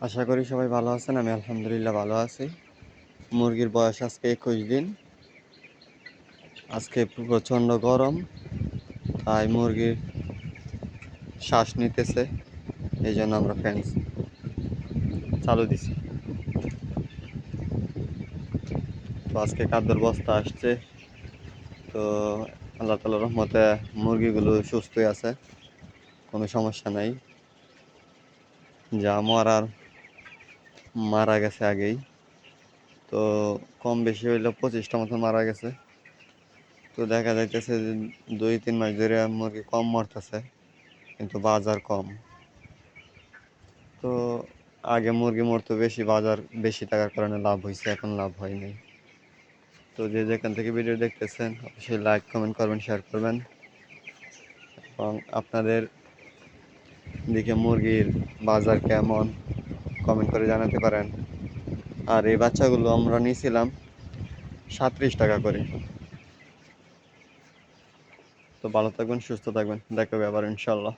আশা করি সবাই ভালো আছেন। আমি আলহামদুলিল্লাহ ভালো আছি। মুরগির বয়স আজকে 21 দিন। আজকে প্রচণ্ড গরম, তাই মুরগির শ্বাস নিতেছে, এই জন্য আমরা ফ্যান চালু দিছি। তো আজকে খাদ্যর বস্তা আসছে। তো আল্লাহ তাআলার রহমতে মুরগিগুলো সুস্থই আছে, কোনো সমস্যা নাই। যা মারা গেছে আগেই। তো কম বেশি হইলেও 25টা মতো মারা গেছে। তো দেখা যাইতেছে যে 2-3 মাস ধরে মুরগি কম মরতেছে, কিন্তু বাজার কম। তো আগে মুরগি মরতো বেশি, বাজার বেশি থাকার কারণে লাভ হয়েছে, এখন লাভ হয় নাই। তো যে যেখান থেকে ভিডিও দেখতেছেন অবশ্যই লাইক, কমেন্ট করবেন, শেয়ার করবেন এবং আপনাদের দিকে মুরগির বাজার কেমন কমেন্ট করে জানাতে পারেন। আর এই বাচ্চাগুলো আমরা নিয়েছিলাম 37 টাকা করে। তো ভালো থাকবেন, সুস্থ থাকবেন, দেখা হবে আবার ইনশাল্লাহ।